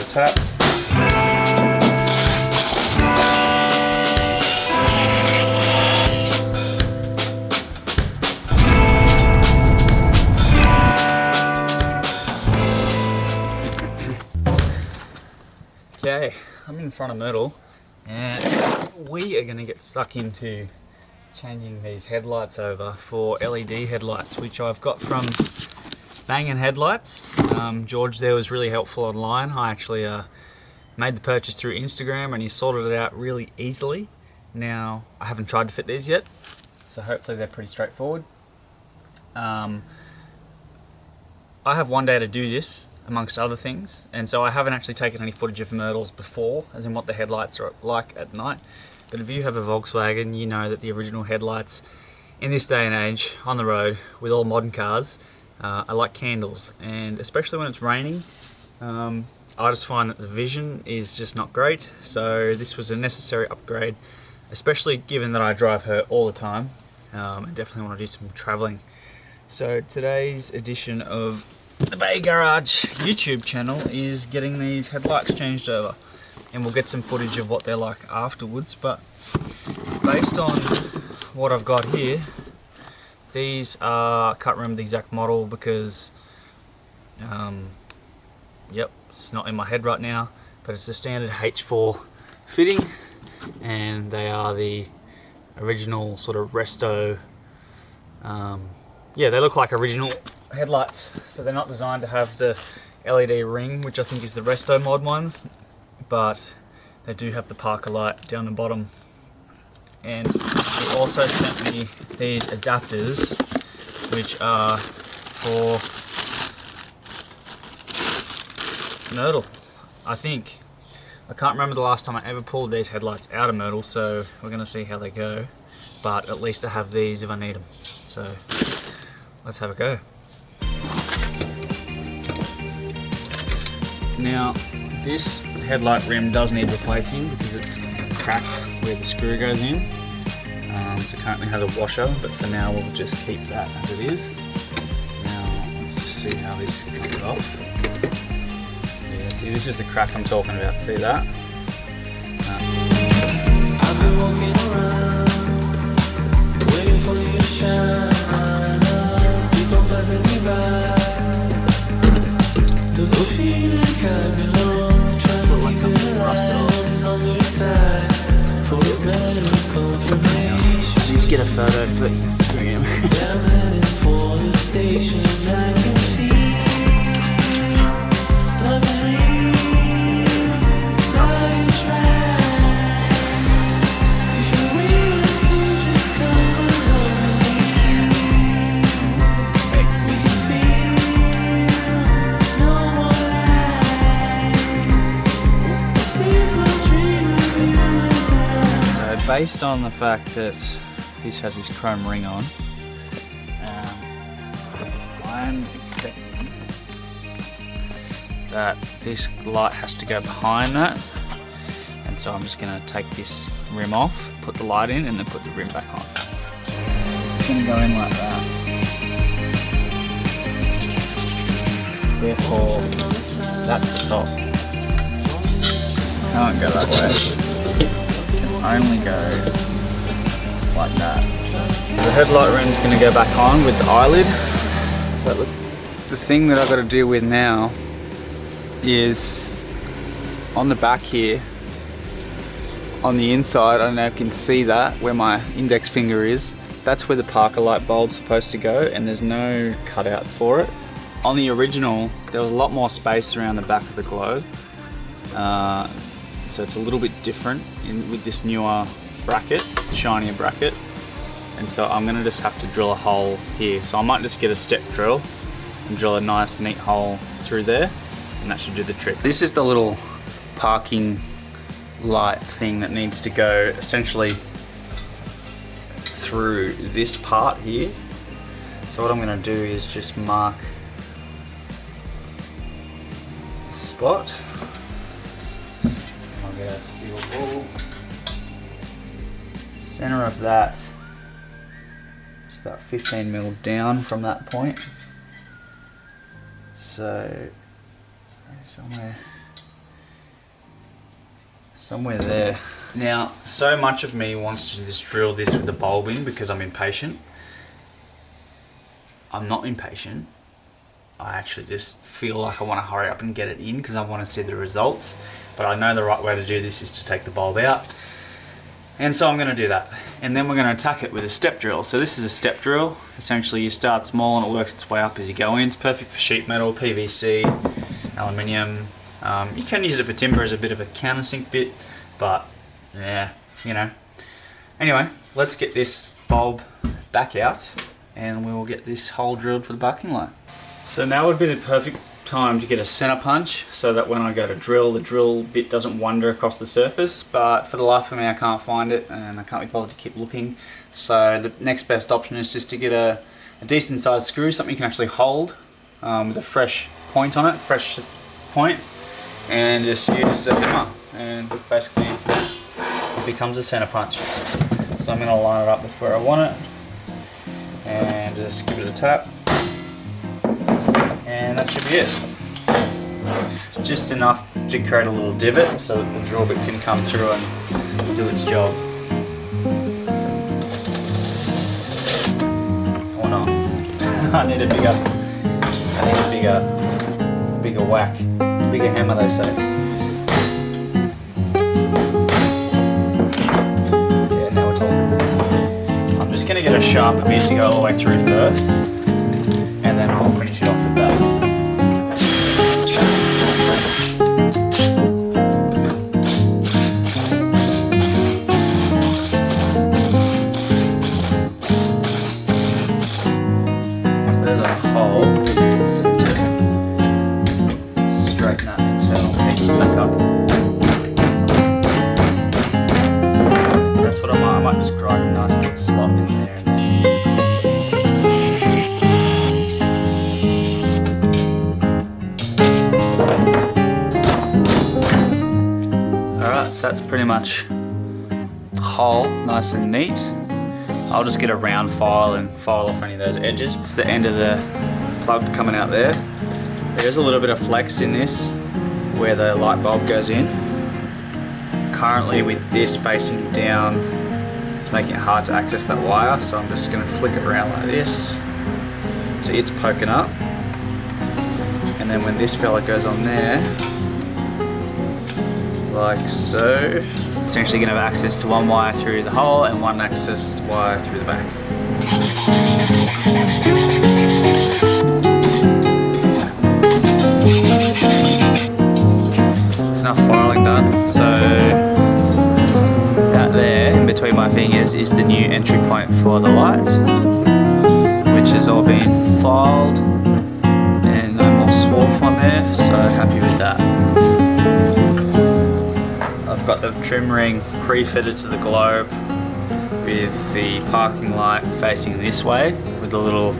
tap. Okay, I'm in front of Myrtle and we are going to get stuck into changing these headlights over for LED headlights, which I've got from Bangin Headlights. George there was really helpful online. I actually made the purchase through Instagram and he sorted it out really easily. Now, I haven't tried to fit these yet, so hopefully they're pretty straightforward. I have one day to do this, amongst other things, and so I haven't actually taken any footage of Myrtles before, as in what the headlights are like at night. But if you have a Volkswagen, you know that the original headlights in this day and age on the road with all modern cars are like candles, and especially when it's raining, I just find that the vision is just not great. So this was a necessary upgrade, especially given that I drive her all the time. I definitely want to do some traveling. So today's edition of the Bay Garage YouTube channel is getting these headlights changed over, and we'll get some footage of what they're like afterwards. But based on what I've got here, these are, I can't remember the exact model because yep, it's not in my head right now, but it's the standard H4 fitting, and they are the original sort of resto, yeah, they look like original headlights. So they're not designed to have the LED ring, which I think is the resto mod ones, but they do have the Parker light down the bottom. And they also sent me these adapters, which are for Myrtle, I think. I can't remember the last time I ever pulled these headlights out of Myrtle, so we're going to see how they go. But at least I have these if I need them. So let's have a go. Now, this headlight rim does need replacing because it's cracked where the screw goes in. So it currently has a washer, but for now we'll just keep that as it is. Now, let's just see how this comes off. Yeah, see, this is the crack I'm talking about. See that? I've been walking around, waiting for you to shine. People passing me by. Does it feel like I belong? Trying to keep it alive on the inside for a better confirmation. I need to get a photo for Instagram. I'm heading for the station. I can feel love is real. Now you try. If you're willing to just come along with me, we can feel no more lies. A simple dream of you and I. So based on the fact that this has this chrome ring on, I'm expecting that this light has to go behind that, and so I'm just going to take this rim off, put the light in, and then put the rim back on. It's going to go in like that. Therefore, that's the top. Can't go that way. Can only go like that. The headlight rim's going to go back on with the eyelid. But the thing that I've got to deal with now is on the back here, on the inside, I don't know if you can see that, where my index finger is, that's where the Parker light bulb's supposed to go, and there's no cutout for it. On the original, there was a lot more space around the back of the globe, so it's a little bit different with this newer bracket, shinier bracket. And so I'm gonna just have to drill a hole here. So I might just get a step drill and drill a nice neat hole through there, and that should do the trick. This is the little parking light thing that needs to go essentially through this part here. So what I'm gonna do is just mark a spot. I'll get a steel ball. Center of that, it's about 15 mil down from that point. So somewhere somewhere there. Now, so much of me wants to just drill this with the bulb in because I'm impatient. I'm not impatient. I actually just feel like I want to hurry up and get it in because I want to see the results. But I know the right way to do this is to take the bulb out. And so I'm going to do that. And then we're going to attack it with a step drill. So this is a step drill. Essentially you start small and it works its way up as you go in. It's perfect for sheet metal, PVC, aluminium. You can use it for timber as a bit of a countersink bit, but yeah, you know. Anyway, let's get this bulb back out and we will get this hole drilled for the parking light. So now would be the perfect time to get a center punch so that when I go to drill, the drill bit doesn't wander across the surface, but for the life of me I can't find it and I can't be bothered to keep looking. So the next best option is just to get a decent sized screw, something you can actually hold with a fresh point on it, fresh point, and just use a hammer and basically it becomes a center punch. So I'm going to line it up with where I want it and just give it a tap. And that should be it. Just enough to create a little divot so that the drill bit can come through and do its job. Or not. I need a bigger whack, bigger hammer they say. Yeah, now we're talking. I'm just going to get a sharper bit to go all the way through first, and then I'll finish it off with that. So there's a hole, so to straighten that internal piece back up. That's what I might just grind a nice little slot in there. So that's pretty much the hole, nice and neat. I'll just get a round file and file off any of those edges. It's the end of the plug coming out there. There's a little bit of flex in this where the light bulb goes in. Currently with this facing down, it's making it hard to access that wire, so I'm just going to flick it around like this. So it's poking up. And then when this fella goes on there, like so. Essentially going to have access to one wire through the hole and one access wire through the back. There's enough filing done, so that there in between my fingers is the new entry point for the lights, which has all been filed and no more swarf on there, so happy with that. I've got the trim ring pre-fitted to the globe with the parking light facing this way with the little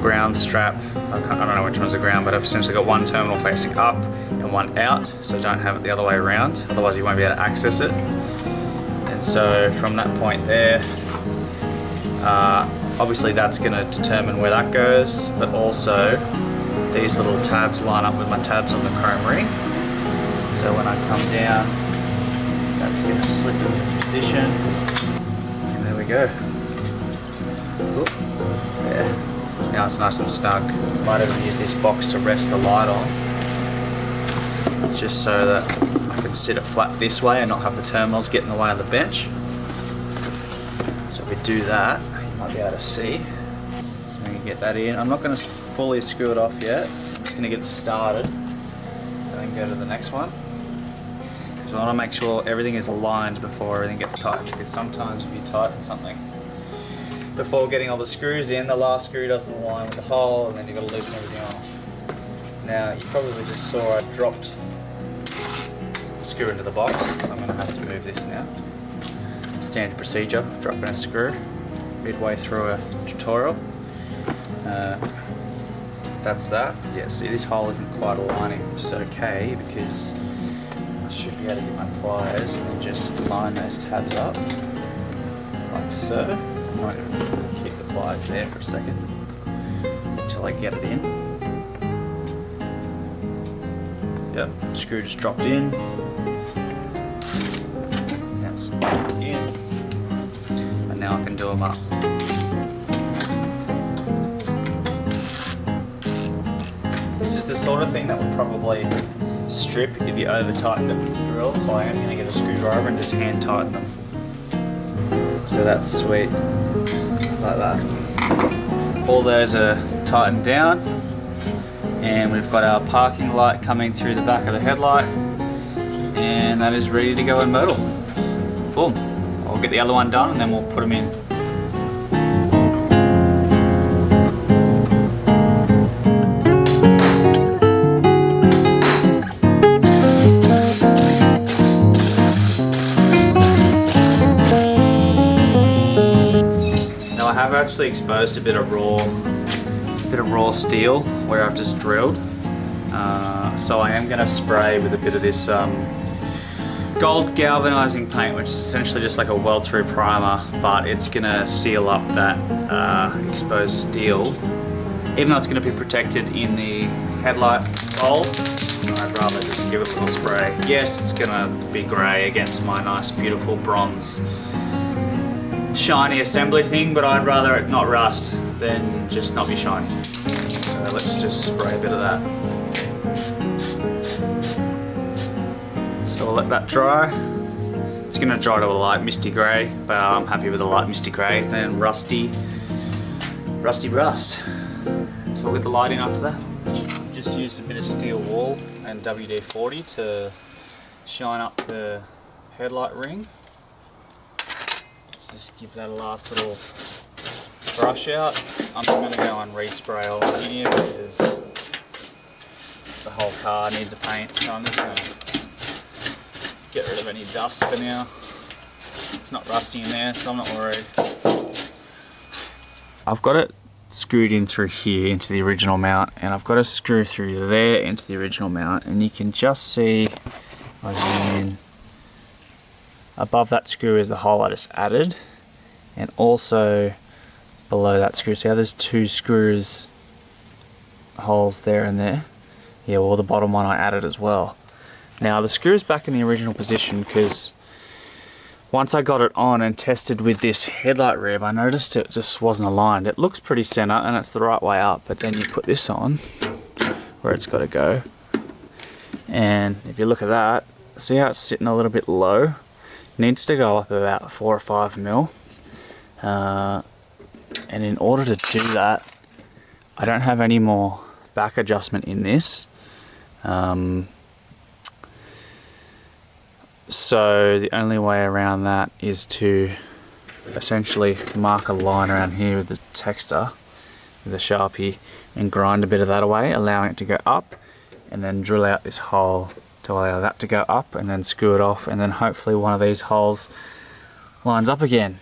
ground strap. I don't know which one's the ground, but I've essentially got one terminal facing up and one out, so don't have it the other way around, otherwise you won't be able to access it. And so from that point there, obviously that's going to determine where that goes, but also these little tabs line up with my tabs on the chrome ring. So when I come down, that's going to slip in this position, and there we go. Oop. Yeah. Now it's nice and snug. Might even use this box to rest the light on, just so that I can sit it flat this way and not have the terminals get in the way of the bench. So if we do that, you might be able to see. So we can get that in. I'm not going to fully screw it off yet. I'm just going to get it started and then go to the next one. So I want to make sure everything is aligned before everything gets tight, because sometimes if you tighten something before getting all the screws in, the last screw doesn't align with the hole and then you've got to loosen everything off. Now you probably just saw I dropped the screw into the box, so I'm going to have to move this now. Standard procedure, dropping a screw midway through a tutorial. That's that. Yeah, see this hole isn't quite aligning, which is okay because should be able to get my pliers and just line those tabs up like so. I might keep the pliers there for a second until I get it in. Yep, screw just dropped in. bolts in, and now I can do them up. This is the sort of thing that would probably strip if you over tighten it with the drill, so I am going to get a screwdriver and just hand tighten them. So that's sweet, like that. All those are tightened down, and we've got our parking light coming through the back of the headlight, and that is ready to go in Myrtle. Boom. I'll get the other one done and then we'll put them in. Now I have actually exposed a bit of raw steel where I've just drilled. So I am going to spray with a bit of this gold galvanizing paint, which is essentially just like a weld through primer, but it's going to seal up that exposed steel. Even though it's going to be protected in the headlight bulb, I'd rather just give it a little spray. Yes, it's going to be grey against my nice beautiful bronze shiny assembly thing, but I'd rather it not rust than just not be shiny. So let's just spray a bit of that. So I'll let that dry. It's going to dry to a light misty grey, but I'm happy with a light misty grey than rusty rust. So we'll get the light in after that. I've just used a bit of steel wool and WD-40 to shine up the headlight ring. Just give that a last little brush out. I'm going to go and respray all in here because the whole car needs a paint, so I'm just going to get rid of any dust for now. It's not rusty in there, so I'm not worried. I've got it screwed in through here into the original mount, and I've got a screw through there into the original mount, and you can just see, I zoom in, above that screw is the hole I just added, and also below that screw. See how there's two screws, holes there and there? Yeah, well the bottom one I added as well. Now the screw's back in the original position because once I got it on and tested with this headlight rib, I noticed it just wasn't aligned. It looks pretty center and it's the right way up, but then you put this on where it's got to go. And if you look at that, see how it's sitting a little bit low? It needs to go up about 4 or 5 mil. And in order to do that, I don't have any more back adjustment in this. So the only way around that is to essentially mark a line around here with the texter, with a Sharpie, and grind a bit of that away, allowing it to go up, and then drill out this hole to allow that to go up, and then screw it off, and then hopefully one of these holes lines up again.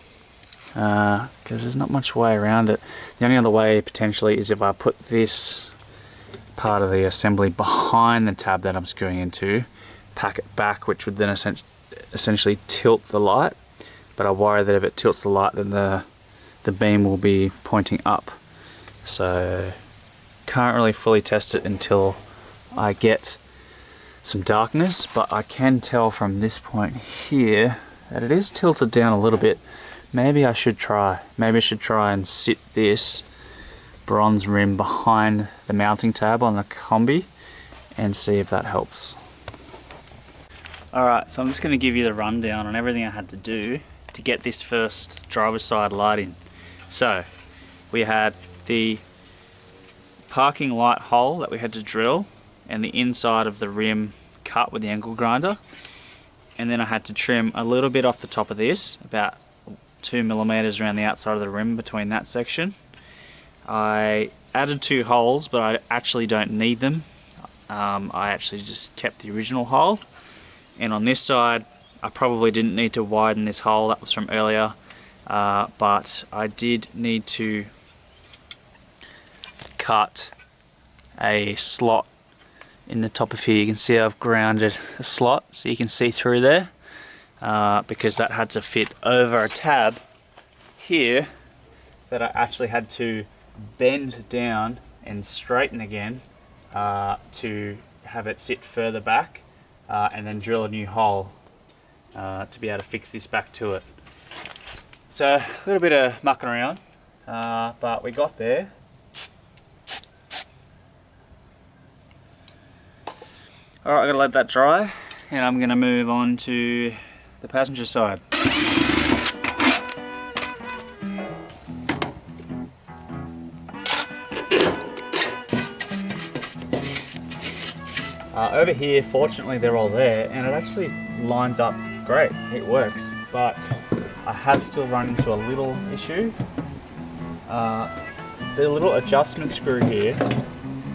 Because there's not much way around it. The only other way potentially is if I put this part of the assembly behind the tab that I'm screwing into, pack it back, which would then essentially tilt the light, but I worry that if it tilts the light then the beam will be pointing up. So can't really fully test it until I get some darkness, but I can tell from this point here that it is tilted down a little bit. Maybe I should try and sit this bronze rim behind the mounting tab on the Kombi and see if that helps. Alright, so I'm just going to give you the rundown on everything I had to do to get this first driver's side light in. So, we had the parking light hole that we had to drill and the inside of the rim cut with the angle grinder. And then I had to trim a little bit off the top of this, about 2 millimeters around the outside of the rim between that section. I added 2 holes, but I actually don't need them. I actually just kept the original hole. And on this side, I probably didn't need to widen this hole, that was from earlier, but I did need to cut a slot in the top of here. You can see I've grounded a slot so you can see through there, because that had to fit over a tab here that I actually had to bend down and straighten again to have it sit further back. And then drill a new hole to be able to fix this back to it. So a little bit of mucking around, but we got there. Alright, I'm going to let that dry, and I'm going to move on to the passenger side. Over here, fortunately, they're all there, and it actually lines up great. It works, but I have still run into a little issue. The little adjustment screw here,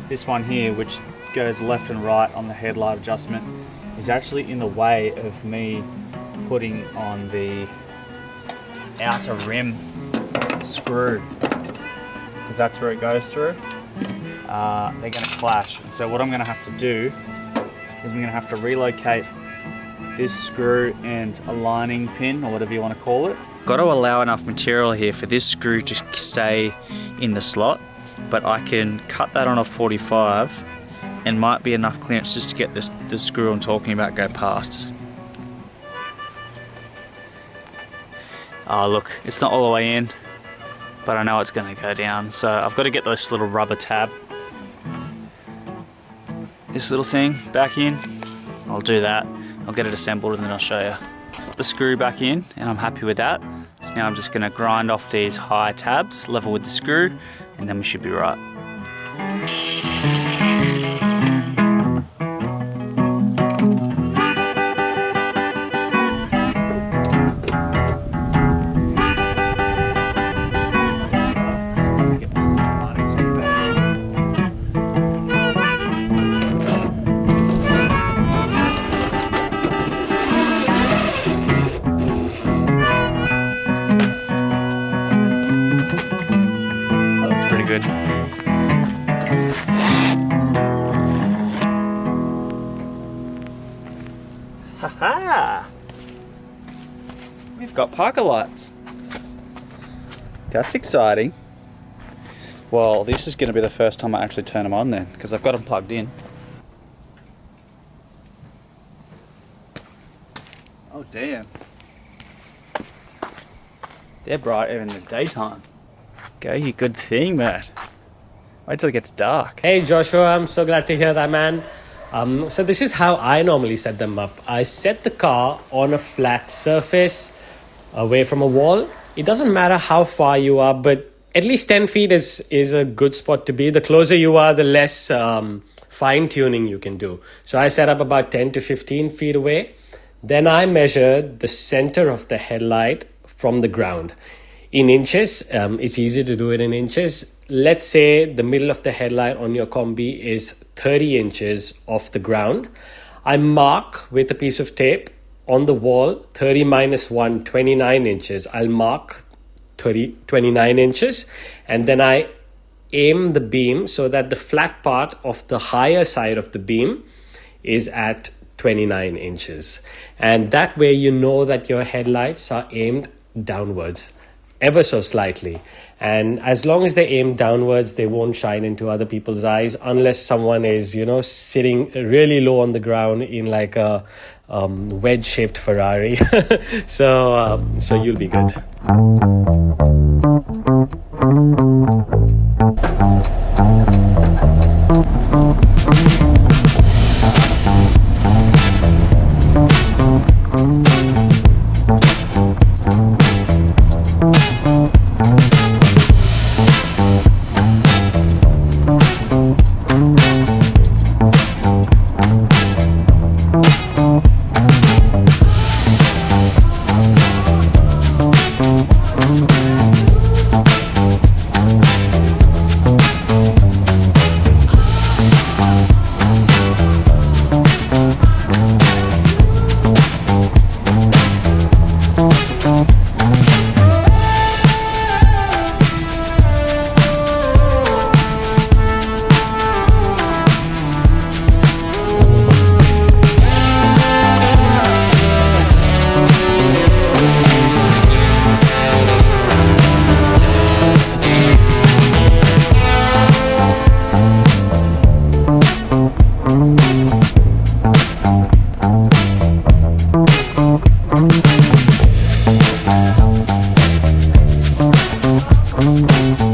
this one here, which goes left and right on the headlight adjustment, is actually in the way of me putting on the outer rim screw, because that's where it goes through. They're going to clash, and so what I'm going to have to do is I'm going to have to relocate this screw and a lining pin, or whatever you want to call it. Got to allow enough material here for this screw to stay in the slot, but I can cut that on a 45 and might be enough clearance just to get this screw I'm talking about go past. Oh look, it's not all the way in, but I know it's going to go down, so I've got to get this little rubber tab, this little thing, back in. I'll do that, I'll get it assembled, and then I'll show you. Put the screw back in, and I'm happy with that. So now I'm just going to grind off these high tabs, level with the screw, and then we should be right. Good. Haha! We've got parker lights. That's exciting. Well, this is going to be the first time I actually turn them on then, because I've got them plugged in. Oh damn. They're bright even in the daytime. Go, you good thing, Matt. Wait till it gets dark. Hey Joshua, I'm so glad to hear that, man. So this is how I normally set them up. I set the car on a flat surface away from a wall. It doesn't matter how far you are, but at least 10 feet is a good spot to be. The closer you are, the less fine tuning you can do. So I set up about 10 to 15 feet away. Then I measured the center of the headlight from the ground. In inches, it's easy to do it in inches. Let's say the middle of the headlight on your Kombi is 30 inches off the ground. I mark with a piece of tape on the wall, 30 minus 1, 29 inches. I'll mark 29 inches, and then I aim the beam so that the flat part of the higher side of the beam is at 29 inches. And that way you know that your headlights are aimed downwards, ever so slightly, and as long as they aim downwards, they won't shine into other people's eyes unless someone is, sitting really low on the ground in like a wedge-shaped Ferrari. So you'll be good. Bye.